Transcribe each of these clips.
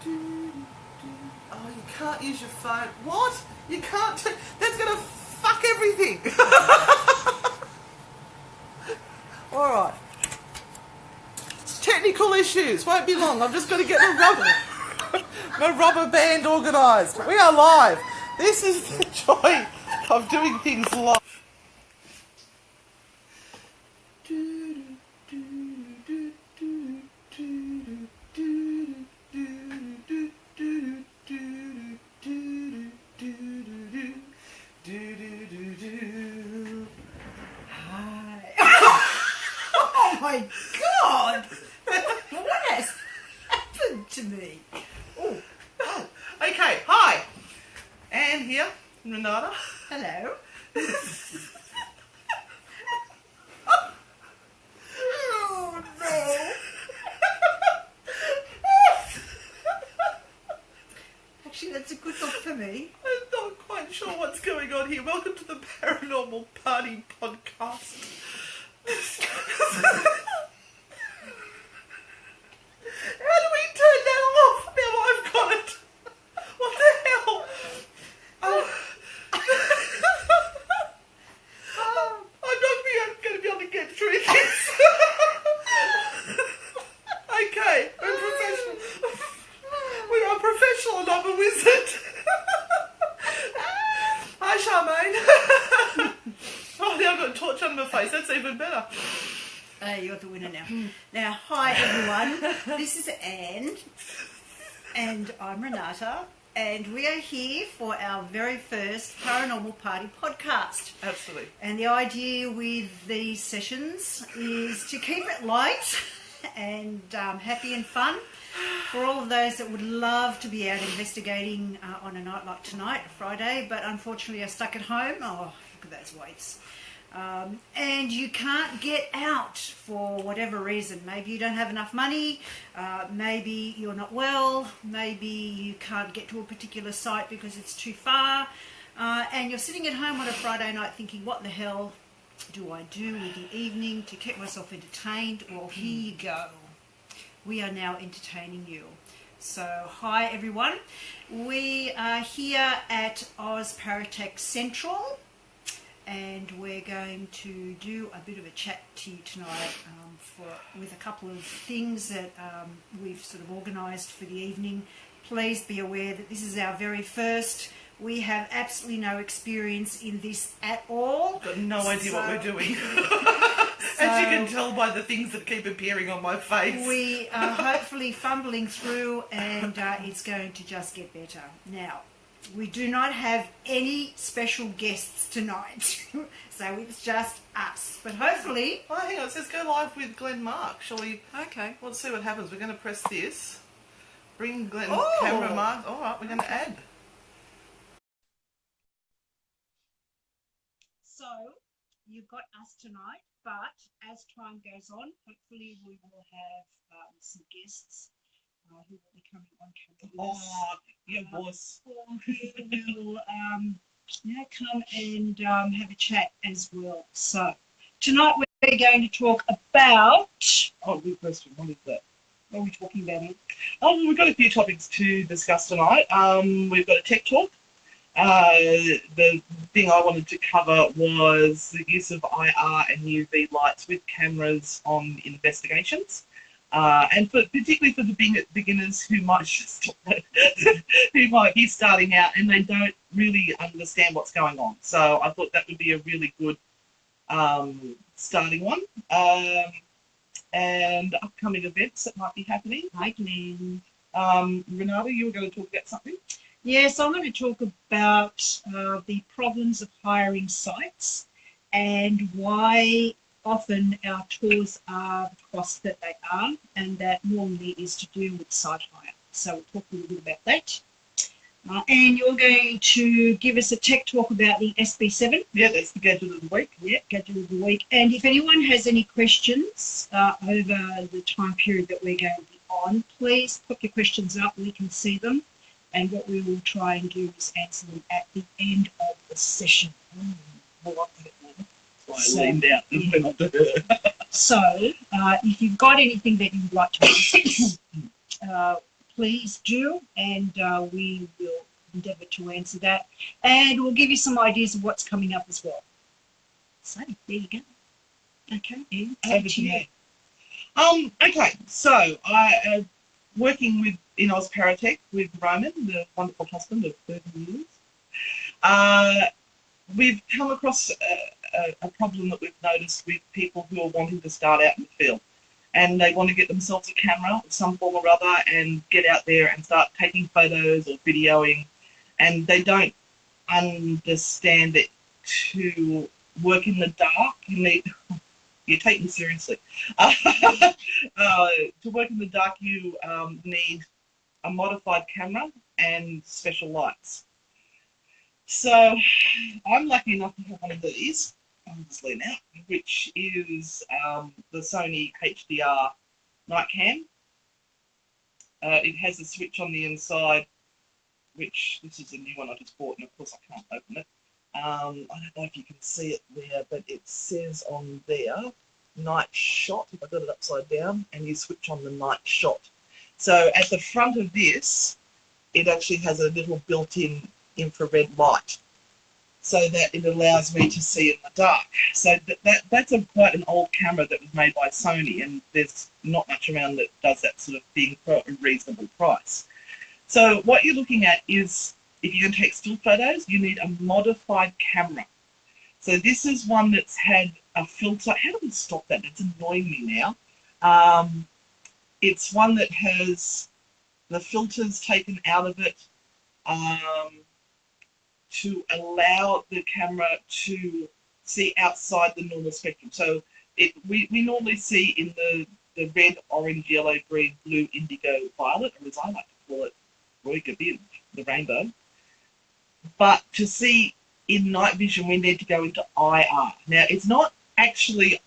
Oh, you can't use your phone. What? You can't. That's going to fuck everything. All right. Technical issues. Won't be long. I'm just going to get my rubber band organised. We are live. This is the joy of doing things live. Oh my God! What has happened to me? Oh. Okay, hi. Anne here, Renata. Hello. Oh no. Actually, that's a good thought for me. I'm not quite sure what's going on here. Welcome to the Paranormal Party Podcast. How do we turn that off? Now I've got it. What the hell? I'm not going to be able to get through this. Okay, we're professional. We are professional and I'm a wizard. Hi, Charmaine. Oh, now I've got a torch on my face. That's even better. You're the winner now. Now, hi everyone. This is Anne, and I'm Renata, and we are here for our very first Paranormal Party podcast. Absolutely. And the idea with these sessions is to keep it light and happy and fun for all of those that would love to be out investigating on a night like tonight, Friday, but unfortunately are stuck at home. Oh, look at those waits. And you can't get out for whatever reason. Maybe you don't have enough money, maybe you're not well, maybe you can't get to a particular site because it's too far, and you're sitting at home on a Friday night thinking, what the hell do I do with the evening to keep myself entertained? Well, here you go. We are now entertaining you. So, hi everyone. We are here at Oz Paratech Central, and we're going to do a bit of a chat to you tonight with a couple of things that we've sort of organised for the evening. Please be aware that this is our very first. We have absolutely no experience in this at all. Got no idea what we're doing. As you can tell by the things that keep appearing on my face. We are hopefully fumbling through, and it's going to just get better. Now, we do not have any special guests tonight, so it's just us. But hopefully... Oh, hang on, it says go live with Glenn Mark. Shall we... Okay. Let's see what happens. We're going to press this. Bring Glenn Oh. camera mark. All right, we're going to add. So, you've got us tonight, but as time goes on, hopefully we will have some guests who will be coming on camera with us. Oh, your boss. Who will come and have a chat as well. So, tonight we're going to talk about... Oh, good question. What is that? What are we talking about, Ian? We've got a few topics to discuss tonight. We've got a tech talk. The thing I wanted to cover was the use of IR and UV lights with cameras on investigations. And particularly for the beginners who might be starting out and they don't really understand what's going on. So I thought that would be a really good starting one. And upcoming events that might be happening. Hi, Glenn. Renata, you were going to talk about something? Yes, I'm going to talk about the problems of hiring sites and why often our tours are the cost that they are, and that normally is to do with site hire. So we'll talk a little bit about that. And you're going to give us a tech talk about the SB7. Yeah, that's the gadget of the week. Yeah, gadget of the week. And if anyone has any questions over the time period that we're going to be on, please put your questions up. We can see them. And what we will try and do is answer them at the end of the session. So I leaned out and went on to her. So, if you've got anything that you'd like to ask, please do, and we will endeavour to answer that. And we'll give you some ideas of what's coming up as well. So, there you go. Okay, Anne, Over to you. Okay, so I am working in Oz Paratech with Roman, the wonderful husband of 30 years. We've come across a problem that we've noticed with people who are wanting to start out in the field. And they want to get themselves a camera of some form or other and get out there and start taking photos or videoing. And they don't understand that to work in the dark, you take me seriously. To work in the dark, you need a modified camera and special lights. So I'm lucky enough to have one of these, obviously now, which is the Sony HDR night cam. It has a switch on the inside, which this is a new one I just bought, and of course I can't open it. I don't know if you can see it there, but it says on there, night shot, if I got it upside down, and you switch on the night shot. So at the front of this, it actually has a little built-in infrared light, so that it allows me to see in the dark. So that's quite an old camera that was made by Sony, and there's not much around that does that sort of thing for a reasonable price. So what you're looking at is, if you're going to take still photos, you need a modified camera. So this is one that's had a filter. How do we stop that? It's annoying me now. It's one that has the filters taken out of it to allow the camera to see outside the normal spectrum. So we normally see in the red, orange, yellow, green, blue, indigo, violet, or as I like to call it, the rainbow. But to see in night vision, we need to go into IR. Now, it's not actually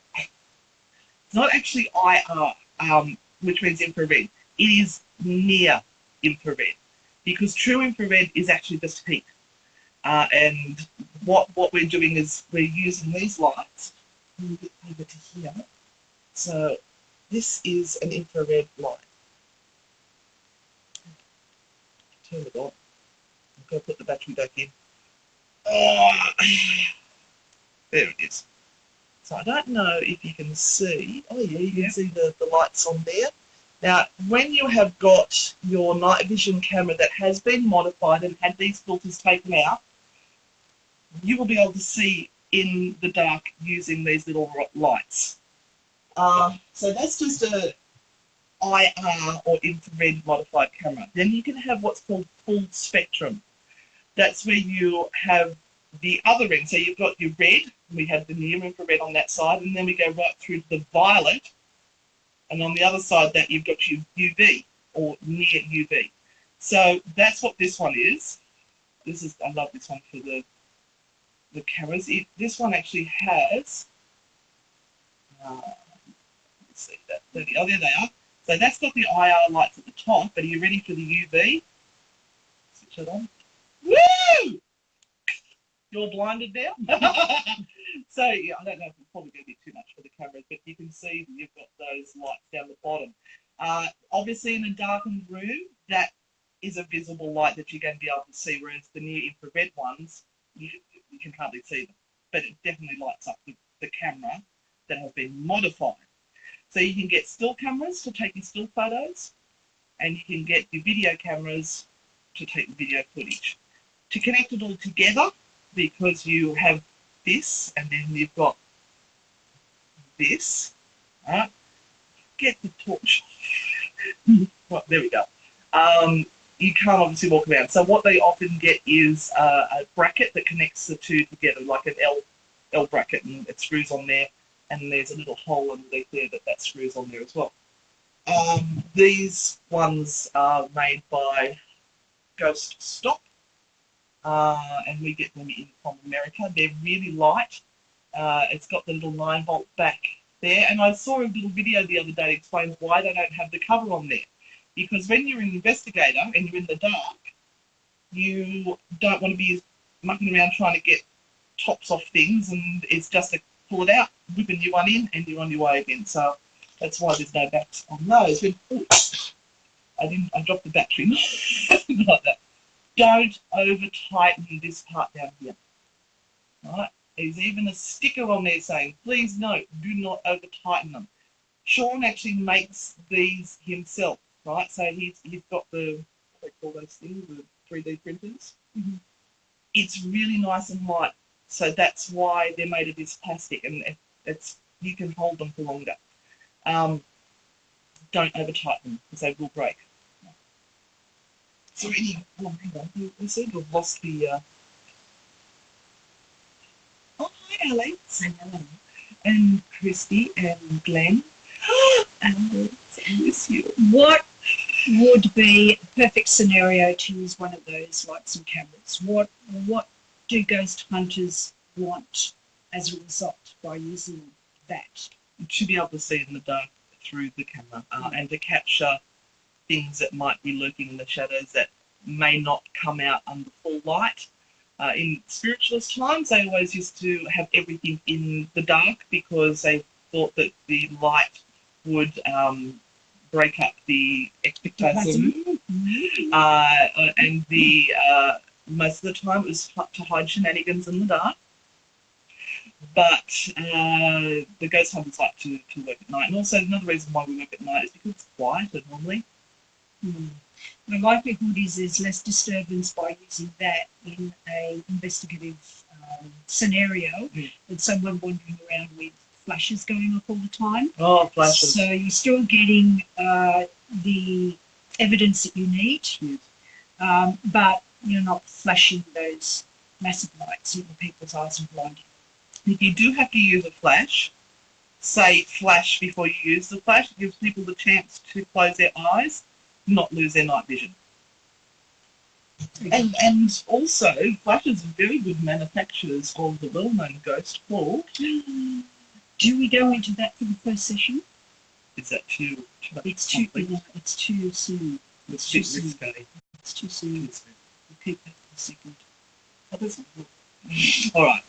IR, which means infrared. It is near infrared, because true infrared is actually just heat. And what we're doing is we're using these lights. Let me get over to here. So this is an infrared light. Turn it on. I'm going to put the battery back in. Oh, there it is. So I don't know if you can see. Oh yeah, you can see the lights on there. Now, when you have got your night vision camera that has been modified and had these filters taken out, you will be able to see in the dark using these little lights. So that's just a IR or infrared modified camera. Then you can have what's called full spectrum. That's where you have the other end. So you've got your red, we have the near infrared on that side, and then we go right through to the violet, and on the other side that you've got your UV or near UV. So that's what this one is. I love this one for the cameras. This one actually has, let's see that. Oh, there they are. So that's got the IR lights at the top, but are you ready for the UV? Switch it on. Woo! You're blinded now? So, yeah, I don't know if it's probably going to be too much for the cameras, but you can see that you've got those lights down the bottom. Obviously, in a darkened room, that is a visible light that you're going to be able to see, whereas the near infrared ones, you can hardly see them. But it definitely lights up the camera that has been modified. So you can get still cameras to take your still photos, and you can get your video cameras to take the video footage. To connect it all together, because you have this, and then you've got this, right? Get the torch. Right, there we go. You can't obviously walk around. So what they often get is a bracket that connects the two together, like an L bracket, and it screws on there, and there's a little hole underneath there that screws on there as well. These ones are made by Ghost Stop, and we get them in from America. They're really light. It's got the little 9-volt back there, and I saw a little video the other day that explains why they don't have the cover on there. Because when you're an investigator and you're in the dark, you don't want to be mucking around trying to get tops off things, and it's just to pull it out, whipping you one in, and you're on your way again. So that's why there's no backs on those. I dropped the battery. Like that. Don't over tighten this part down here. Right? There's even a sticker on there saying, please note, do not over tighten them. Sean actually makes these himself, right? So he's got the, what they call those things, the 3D printers. Mm-hmm. It's really nice and light, so that's why they're made of this plastic, and it's you can hold them for longer. Don't over tighten them because they will break. So hang on, we seem to have lost the. Oh, hi, Alex. Hello. And Christy and Glenn. And I miss you. What would be a perfect scenario to use one of those lights and cameras? What do ghost hunters want as a result by using that? To be able to see in the dark through the camera and to capture things that might be lurking in the shadows that may not come out under full light. In spiritualist times, they always used to have everything in the dark because they thought that the light would break up the expectation. And the most of the time it was to hide shenanigans in the dark. But the ghost hunters like to work at night. And also another reason why we work at night is because it's quieter normally. The likelihood is there's less disturbance by using that in an investigative scenario than someone wandering around with flashes going off all the time. Oh, flashes. So you're still getting the evidence that you need, but you're not flashing those massive lights into people's eyes and blinding. If you do have to use a flash, say flash before you use the flash. It gives people the chance to close their eyes, not lose their night vision. And also, flashes are very good manufacturers of the well-known ghost called. Do we go into that for the first session? Is that too? It's too soon. It's too risky. It's too soon. We'll keep that for a second. Oh, that's good. All right.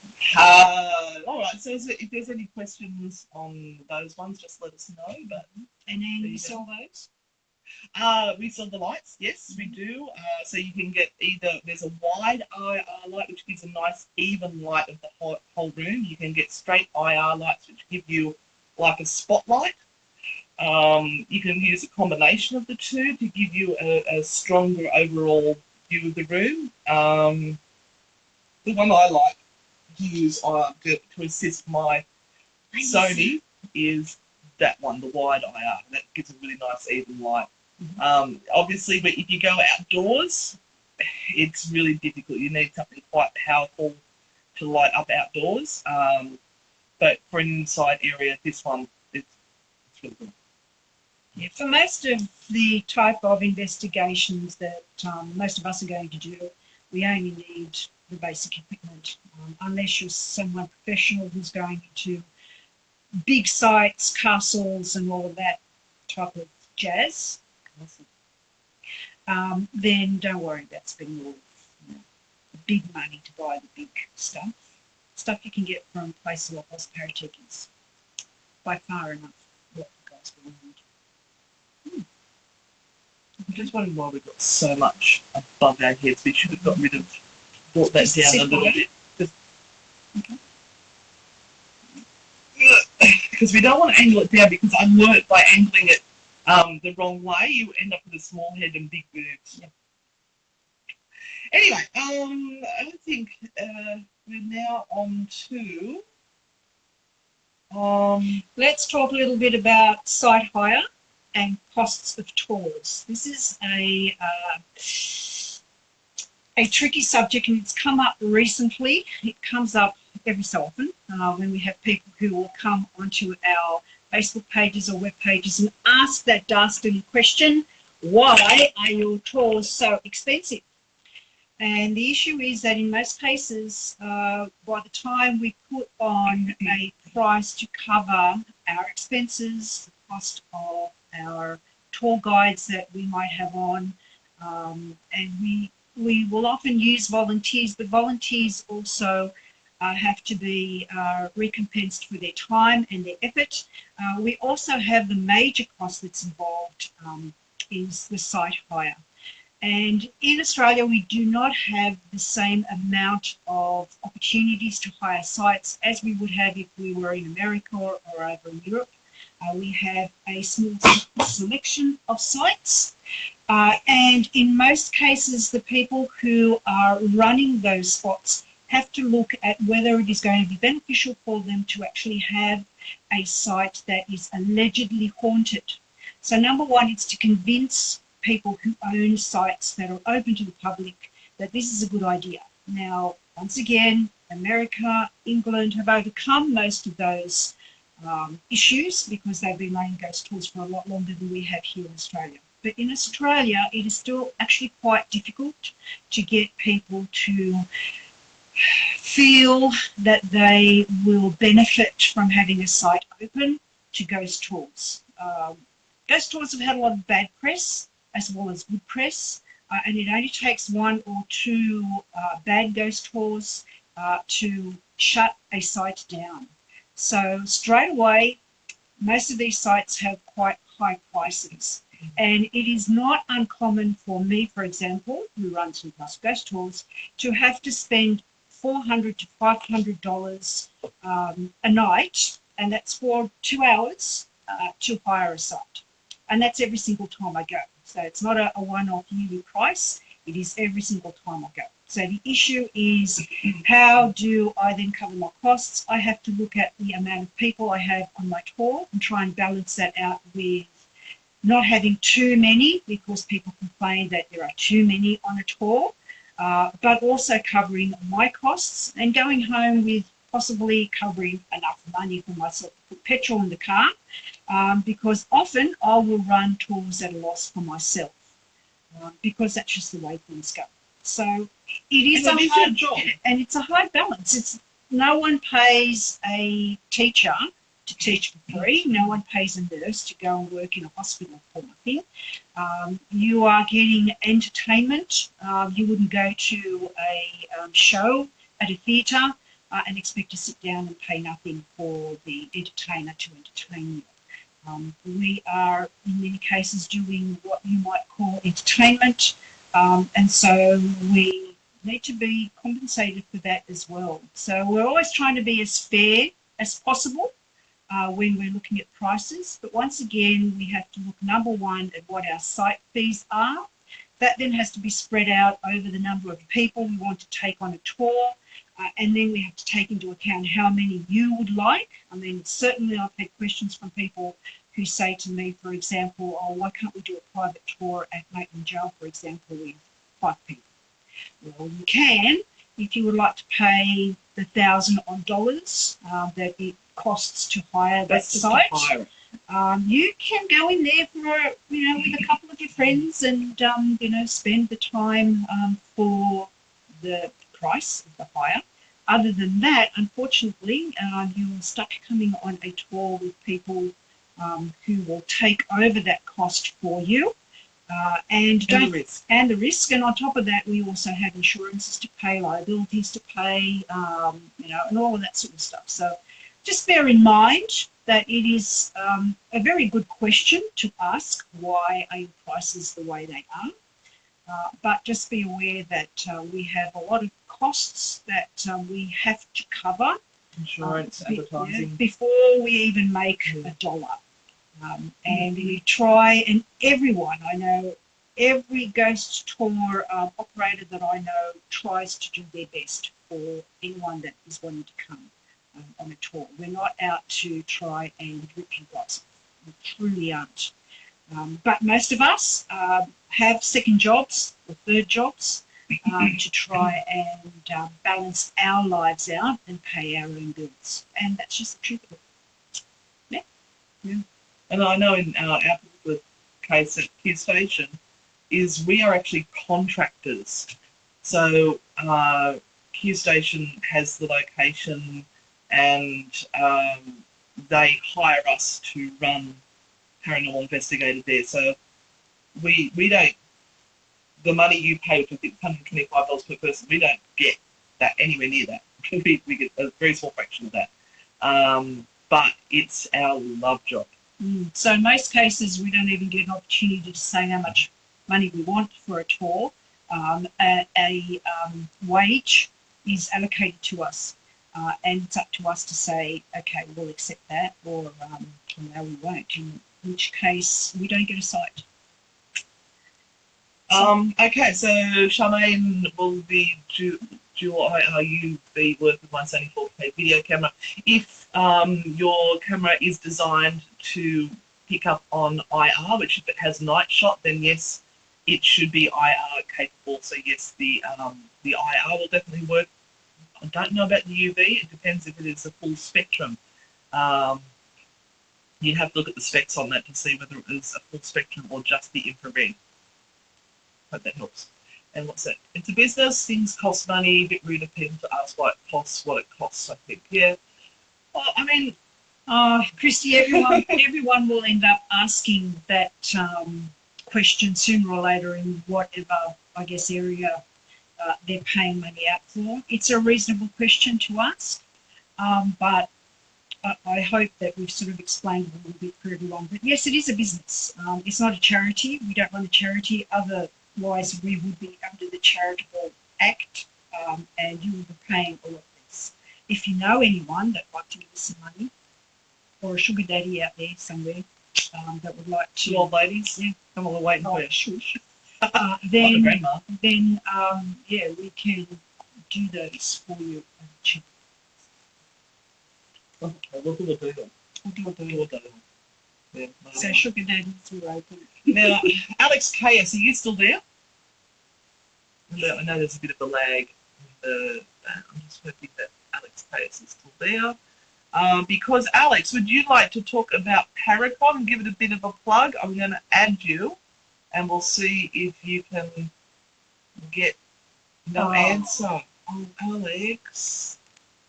So if there's any questions on those ones, just let us know. But And then you sell those? we sell the lights. Yes, we do. So you can get either there's a wide IR light which gives a nice even light of the whole room. You can get straight IR lights which give you like a spotlight. You can use a combination of the two to give you a stronger overall view of the room. The one I like to use to assist my Sony is that one, the wide IR. That gives a really nice even light. Obviously, but if you go outdoors, it's really difficult. You need something quite powerful to light up outdoors. But for an inside area, this one, it's really good. Yeah, for most of the type of investigations that most of us are going to do, we only need the basic equipment, unless you're someone professional who's going into big sites, castles, and all of that type of jazz. Then don't worry about spending all the big money to buy the big stuff. Stuff you can get from places like Paratech is by far enough what the guys will need. I'm just wondering why we've got so much above our heads. We should have got rid of, brought that down a little bit. Because we don't want to angle it down, because I learnt by angling it the wrong way, you end up with a small head and big boobs. Yeah. Anyway, I think we're now on to... Let's talk a little bit about site hire and costs of tours. This is a tricky subject, and it's come up recently. It comes up every so often when we have people who will come onto our Facebook pages or web pages and ask that dastardly question, why are your tours so expensive? And the issue is that in most cases, by the time we put on a price to cover our expenses, the cost of our tour guides that we might have on, and we will often use volunteers, but volunteers also have to be recompensed for their time and their effort. We also have the major cost that's involved is the site hire. And in Australia, we do not have the same amount of opportunities to hire sites as we would have if we were in America or over in Europe. We have a small selection of sites. And in most cases, the people who are running those spots have to look at whether it is going to be beneficial for them to actually have a site that is allegedly haunted. So number one is to convince people who own sites that are open to the public that this is a good idea. Now, once again, America, England have overcome most of those issues because they've been running ghost tours for a lot longer than we have here in Australia. But in Australia, it is still actually quite difficult to get people to feel that they will benefit from having a site open to ghost tours. Ghost tours have had a lot of bad press as well as good press, and it only takes one or two bad ghost tours to shut a site down. So straight away, most of these sites have quite high prices. And it is not uncommon for me, for example, who runs some ghost tours, to have to spend $400 to $500 a night, and that's for 2 hours to hire a site. And that's every single time I go. So it's not a one-off yearly price. It is every single time I go. So the issue is, how do I then cover my costs? I have to look at the amount of people I have on my tour and try and balance that out with not having too many, because people complain that there are too many on a tour, but also covering my costs and going home with possibly covering enough money for myself to put petrol in the car, because often I will run tours at a loss for myself, because that's just the way things go. So it is a hard job, and it's a hard balance. It's no one pays a teacher to teach for free. No one pays a nurse to go and work in a hospital for nothing. You are getting entertainment. You wouldn't go to a show at a theatre and expect to sit down and pay nothing for the entertainer to entertain you. We are, in many cases, doing what you might call entertainment, and so we need to be compensated for that as well. So we're always trying to be as fair as possible when we're looking at prices. But once again, we have to look, number one, at what our site fees are. That then has to be spread out over the number of people we want to take on a tour. And then we have to take into account how many you would like. I mean, certainly I've had questions from people who say to me, for example, oh, why can't we do a private tour at Maitland Jail, for example, with 5 people? Well, you can, if you would like to pay the $1,000 that it costs to hire that site. You can go in there for, with a couple of your friends and, spend the time for the price of the hire. Other than that, unfortunately, you're stuck coming on a tour with people who will take over that cost for you. And the risk. And on top of that, we also have insurances to pay, liabilities to pay, and all of that sort of stuff. So just bear in mind that it is a very good question to ask, why are your prices the way they are? But just be aware that we have a lot of costs that we have to cover. Insurance, advertising. Before we even make a dollar. And we try, and everyone I know, every ghost tour operator that I know tries to do their best for anyone that is wanting to come on a tour. We're not out to try and rip you guys off. We truly aren't. But most of us have second jobs or third jobs to try and balance our lives out and pay our own bills. And that's just the truth of it. Yeah. And I know in our particular case at Q Station is we are actually contractors. So Q Station has the location and they hire us to run Paranormal Investigator there. So we don't, the money you pay, which I think is $125 per person, we don't get that anywhere near that. We get a very small fraction of that. But it's our love job. So in most cases, we don't even get an opportunity to say how much money we want for a tour. A wage is allocated to us, and it's up to us to say, okay, we'll accept that, or no, we won't. In which case, we don't get a site. Okay, so Charmaine will be dual IRU be work with my Sony 4K video camera. If your camera is designed to pick up on IR, which if it has night shot, then yes, it should be IR capable. So yes, the IR will definitely work. I don't know about the UV. It depends if it is a full spectrum. You'd have to look at the specs on that to see whether it is a full spectrum or just the infrared. Hope that helps. And what's that? It's a business. Things cost money. A bit rude of people to ask why it costs what it costs, I think. Yeah. Well, I mean, Christy, everyone will end up asking that question sooner or later in whatever, I guess, area they're paying money out for. It's a reasonable question to ask, but I hope that we've sort of explained it a little bit for everyone. But yes, it is a business. It's not a charity. We don't run a charity. Otherwise, we would be under the Charitable Act, and you would be paying all of this. If you know anyone that'd like to give us some money, or a sugar daddy out there somewhere that would like to... Two old ladies? Yeah. Come on, we're waiting for you. Shush. Then yeah, we can do those for you. Okay, we'll do a deal. Yeah, So sugar daddies are open. Now, Alex KS, are you still there? I know there's a bit of a lag. I'm just hoping that Alex KS is still there. Because, Alex, would you like to talk about Paracon and give it a bit of a plug? I'm going to add you, and we'll see if you can get no answer. Oh, Alex,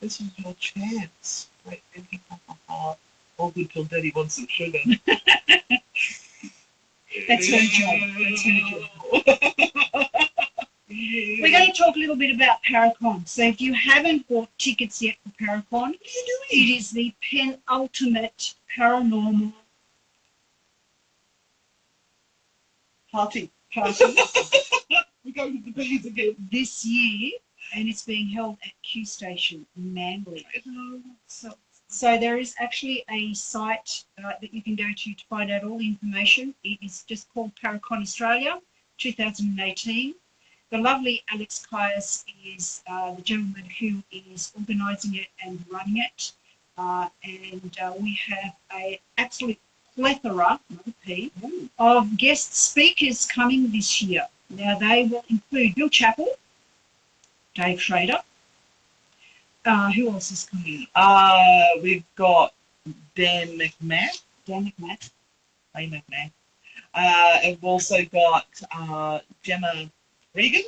this is your chance. Wait, all good till Daddy wants some sugar. That's her job. That's her job. We're going to talk a little bit about Paracon. So if you haven't bought tickets yet for Paracon, it is the penultimate paranormal party. We're going to the bees again. This year, and it's being held at Q Station in Manly. So there is actually a site that you can go to find out all the information. It is just called Paracon Australia 2018. The lovely Alex Caius is the gentleman who is organising it and running it. And we have an absolute plethora, not a P, of guest speakers coming this year. Now, they will include Bill Chappell, Dave Schrader. Who else is coming? We've got Dan McMahon. Hey, McMahon. And we've also got Gemma Regan.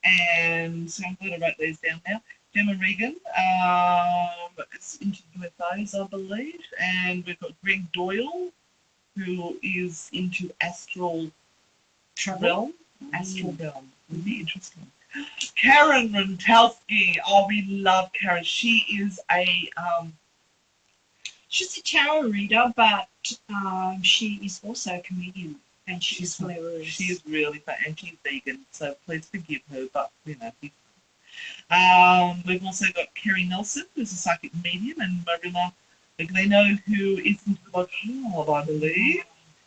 And so I'm glad I wrote these down now. Gemma Regan is into UFOs, I believe. And we've got Greg Doyle, who is into astral realm. Astral realm. Would be interesting. Karen Rentalski. Oh, we love Karen. She's a tarot reader, but she is also a comedian, and she's hilarious. She's really fun, and she's vegan, so please forgive her, but you know, she's fun. We've also got Kerry Nelson, who's a psychic medium, and Marilla Maglino, who is into the macabre, I believe.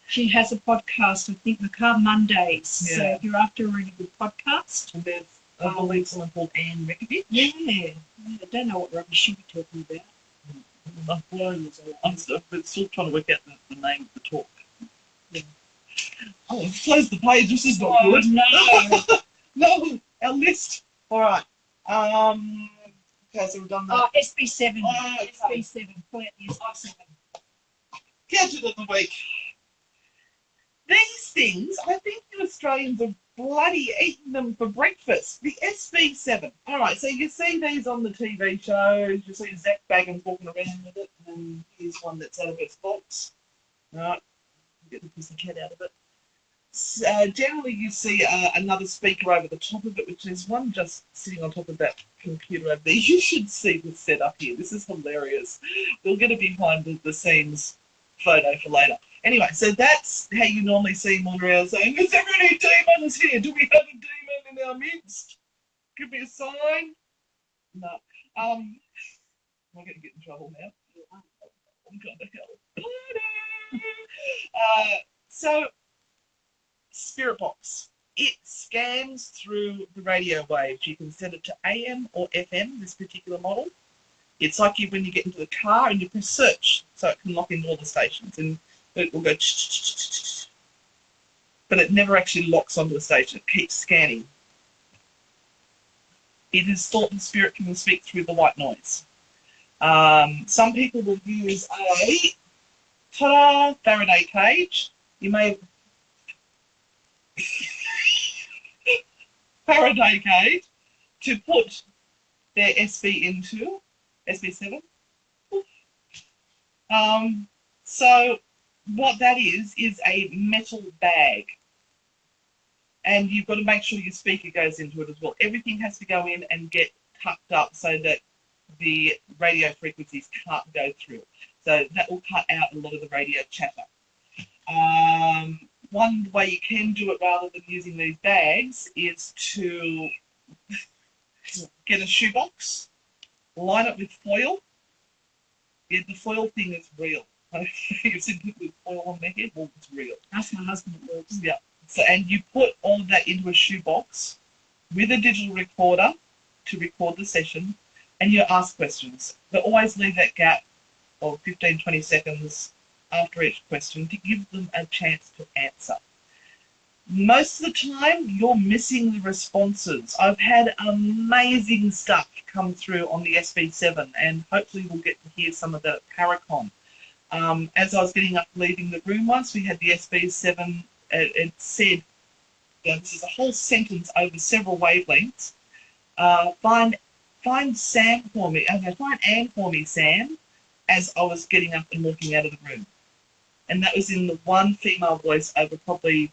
She has a podcast, I think, Macabre Mondays. Yeah. So if you're after a really good podcast. And there's, I believe, someone called Anne Reckovich. Yeah. I don't know what rubbish you'll be talking about. I'm still trying to work out the name of the talk. Yeah. Oh, I've closed the page. This is not good. No. No, our list. All right. Okay, so we've done that. SB7. SB7. Point SB7. Gadget of the week. These things, I think you Australians are bloody eating them for breakfast. The SB7. All right, so you see these on the TV shows. You see Zach Baggins walking around with it, and here's one that's out of its box. All right, get the pussycat out of it. Generally, you see another speaker over the top of it, which is one just sitting on top of that computer over there. You should see this setup here. This is hilarious. We'll get a behind the scenes photo for later. Anyway, so that's how you normally see him on around saying, "Is there any demons here? Do we have a demon in our midst? Give me a sign." No. I'm going to get in trouble now. I'm going to hell. So, Spirit Box. It scans through the radio waves. You can set it to AM or FM, this particular model. It's like when you get into the car and you press search, so it can lock into all the stations, and it will go, but it never actually locks onto the station. It keeps scanning. It is thought the spirit can speak through the white noise. Some people will use a Faraday cage. You may Faraday cage to put their SB into SB7. So what that is a metal bag, and you've got to make sure your speaker goes into it as well. Everything has to go in and get tucked up so that the radio frequencies can't go through. So that will cut out a lot of the radio chatter. One way you can do it rather than using these bags is to get a shoebox, line it with foil. Yeah, the foil thing is real. You've seen people with foil on their head, well, it's real. That's my husband that works. Yeah. So, and you put all of that into a shoebox with a digital recorder to record the session, and you ask questions. But always leave that gap of 15, 20 seconds after each question to give them a chance to answer. Most of the time, you're missing the responses. I've had amazing stuff come through on the SB7, and hopefully we'll get to hear some of that at Paracon. As I was getting up leaving the room once, we had the SB7, it said, this is a whole sentence over several wavelengths, find Sam for me, okay, find Anne for me, Sam, as I was getting up and walking out of the room. And that was in the one female voice over probably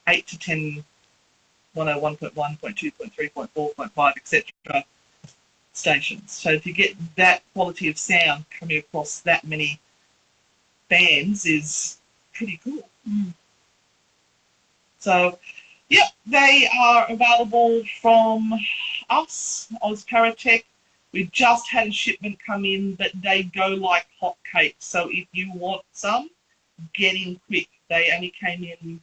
8 to 10, 101.1, 0.2, 0.3, 0.4, 0.5, etc. stations. So to get that quality of sound coming across that many bands is pretty cool. So, yep, they are available from us, Oz Paratech. We just had a shipment come in, but they go like hotcakes. So if you want some, get in quick. They only came in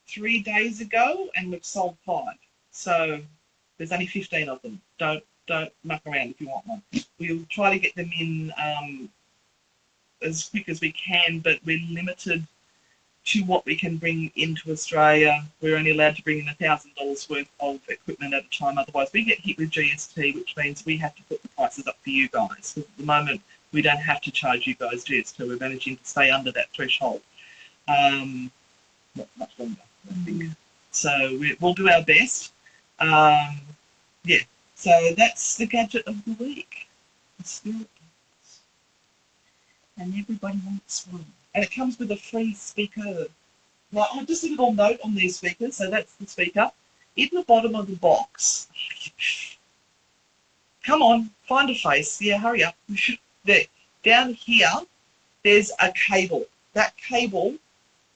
3 days ago, and we've sold 5. So there's only 15 of them. Don't muck around if you want one. We'll try to get them in as quick as we can, but we're limited to what we can bring into Australia. We're only allowed to bring in $1,000 worth of equipment at a time. Otherwise, we get hit with GST, which means we have to put the prices up for you guys. Because at the moment, we don't have to charge you guys GST. We're managing to stay under that threshold. Not much longer, I think. So we'll do our best. Yeah. So that's the gadget of the week. The Spirit Box. And everybody wants one. And it comes with a free speaker. Now, just a little note on these speakers. So that's the speaker. In the bottom of the box, come on, find a face. Yeah, hurry up. There. Down here, there's a cable. That cable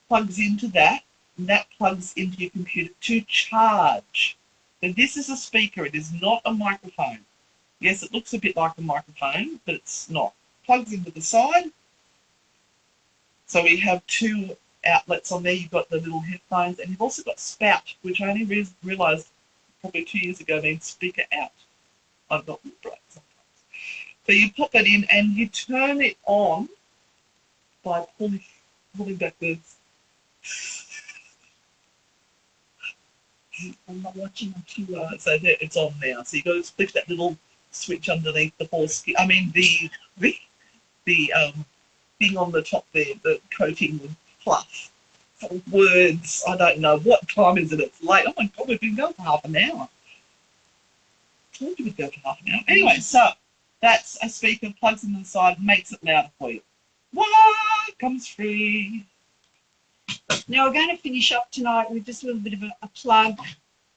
plugs into that, and that plugs into your computer to charge. Now, this is a speaker. It is not a microphone. Yes, it looks a bit like a microphone, but it's not. Plugs into the side. So we have 2 outlets on there. You've got the little headphones, and you've also got spout, which I only realised probably 2 years ago means speaker out. I've got right sometimes. So you pop that in, and you turn it on by pulling back this. I'm not watching on too So there, it's on now. So you've got to push that little switch underneath the foreskin. I mean the thing on the top there, the coating with fluff. Words, I don't know. What time is it? It's late. Oh my God, we've been going for half an hour. I told you we'd go for half an hour. Anyway, so that's a speaker, plugs into the side, makes it louder for you. What comes free? Now we're going to finish up tonight with just a little bit of a plug.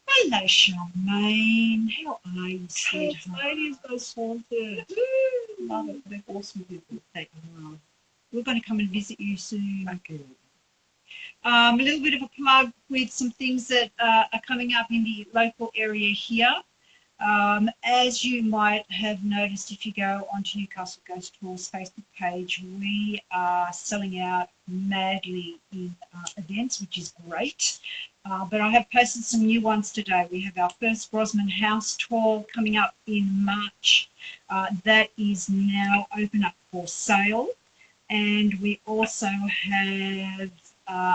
Hello, Charmaine. How are you, sweetheart? Ladies go swanted. Love it. They're awesome people. They are. we're going to come and visit you soon. Okay. A little bit of a plug with some things that are coming up in the local area here. As you might have noticed if you go onto Newcastle Ghost Tours Facebook page, we are selling out madly in events, which is great. But I have posted some new ones today. We have our first Brosman House tour coming up in March. That is now open up for sale. And we also have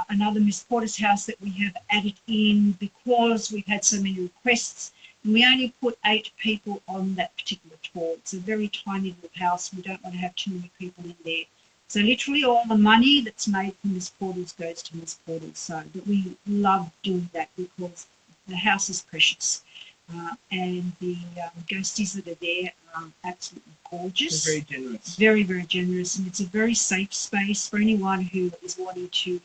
another Miss Porter's house that we have added in because we've had so many requests. And we only put 8 people on that particular tour. It's a very tiny little house. We don't want to have too many people in there. So literally all the money that's made from Miss Porter's goes to Miss Porter's. So but we love doing that because the house is precious. And the ghosties that are there are absolutely gorgeous. They're very generous. Very, very generous. And it's a very safe space for anyone who is wanting to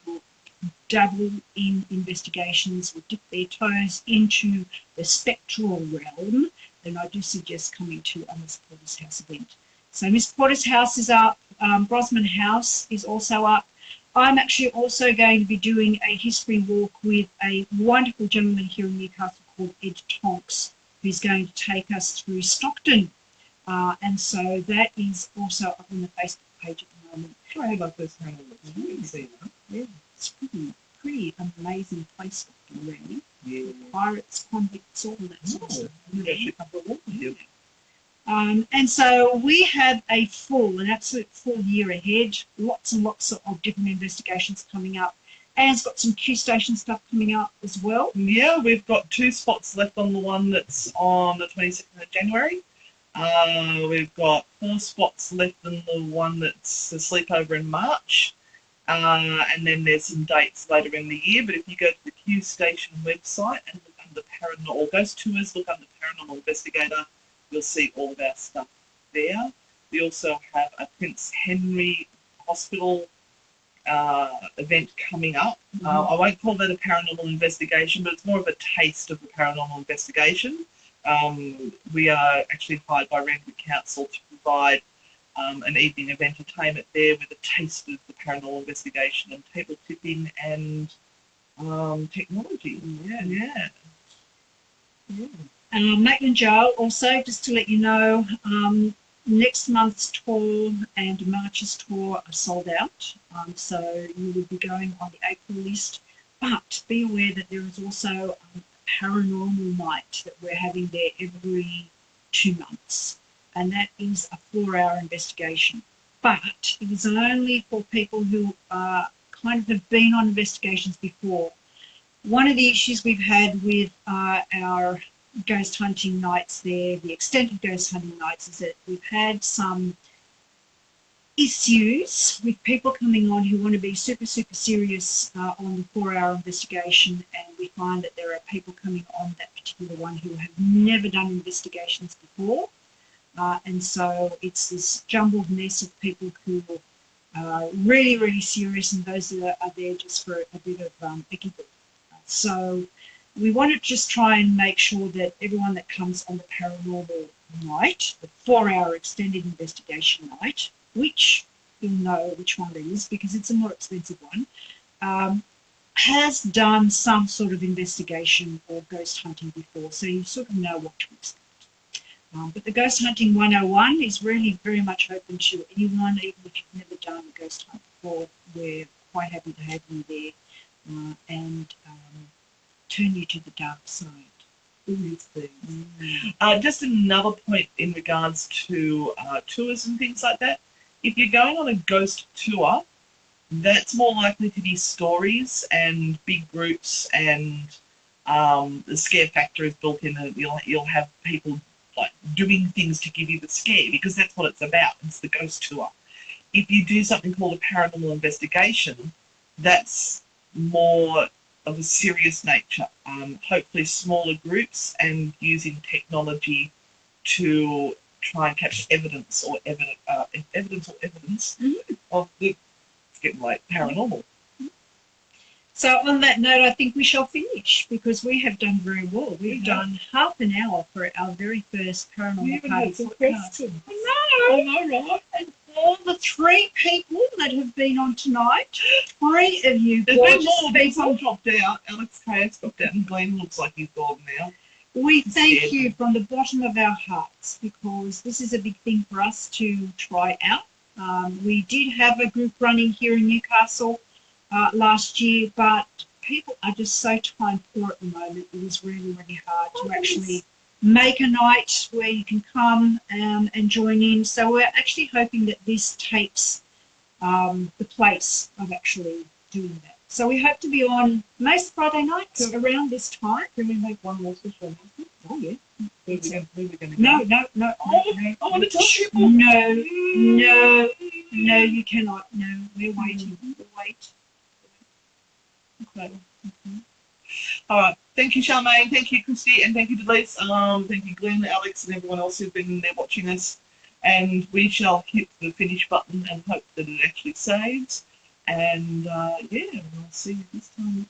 dabble in investigations or dip their toes into the spectral realm. Then I do suggest coming to a Miss Porter's House event. So Miss Porter's House is up. Brosman House is also up. I'm actually also going to be doing a history walk with a wonderful gentleman here in Newcastle called Ed Tonks, who's going to take us through Stockton. And so that is also up on the Facebook page at the moment. I had like this kind of Yeah, it's pretty amazing place, Stockton, really. Yeah. Pirates, convicts, all that sort of stuff. Yeah. And so we have an absolute full year ahead. Lots and lots of different investigations coming up. Anne's got some Q Station stuff coming up as well. Yeah, we've got 2 spots left on the one that's on the 22nd of January. We've got 4 spots left on the one that's a sleepover in March. And then there's some dates later in the year. But if you go to the Q Station website and look under Paranormal, or Ghost Tours, look under Paranormal Investigator, you'll see all of our stuff there. We also have a Prince Henry Hospital event coming up. I won't call that a paranormal investigation, but it's more of a taste of the paranormal investigation. We are actually hired by Randwick Council to provide an evening of entertainment there with a taste of the paranormal investigation and table tipping and technology. Yeah. Maitland Jail also, just to let you know, next month's tour and March's tour are sold out. So you will be going on the April list. But be aware that there is also a paranormal night that we're having there every 2 months. And that is a 4-hour investigation. But it is only for people who kind of have been on investigations before. One of the issues we've had with our ghost hunting nights there, the extended ghost hunting nights, is that we've had some issues with people coming on who want to be super, super serious on the 4-hour investigation, and we find that there are people coming on that particular one who have never done investigations before. And so it's this jumbled mess of people who are really, really serious and those that are there just for a bit of a giggle. So we want to just try and make sure that everyone that comes on the paranormal night, the 4-hour extended investigation night, which you'll know which one it is because it's a more expensive one, has done some sort of investigation or ghost hunting before, so you sort of know what to expect. But the Ghost Hunting 101 is really very much open to anyone, even if you've never done a ghost hunt before. We're quite happy to have you there and turn you to the dark side. Just another point in regards to tours and things like that. If you're going on a ghost tour, that's more likely to be stories and big groups, and the scare factor is built in. And you'll have people like doing things to give you the scare because that's what it's about. It's the ghost tour. If you do something called a paranormal investigation, that's more of a serious nature. Hopefully smaller groups and using technology to try and capture evidence of the, it's getting like paranormal. So on that note, I think we shall finish because we have done very well. We've done half an hour for our very first paranormal party podcast. I know, right? all the 3 people that have been on tonight. 3 of you There's been gorgeous more. There's people. some dropped out. Alex Chaos dropped out, and Glenn looks like he's gone now. We thank Scared. you from the bottom of our hearts because this is a big thing for us to try out. We did have a group running here in Newcastle last year, but people are just so time poor at the moment. It was really, really hard to actually make a night where you can come and join in. So we're actually hoping that this takes the place of actually doing that. So we hope to be on most Friday nights around this time. Can we make one more session? Oh, yeah. Where we going to go? No. Oh, I wanted to shoot. No, you cannot. No, we're waiting. We'll wait. Okay. All right. Thank you, Charmaine. Thank you, Christy, and thank you, Denise. Thank you, Glenn, Alex, and everyone else who's been there watching us. And we shall hit the finish button and hope that it actually saves. And yeah, we'll see you this time.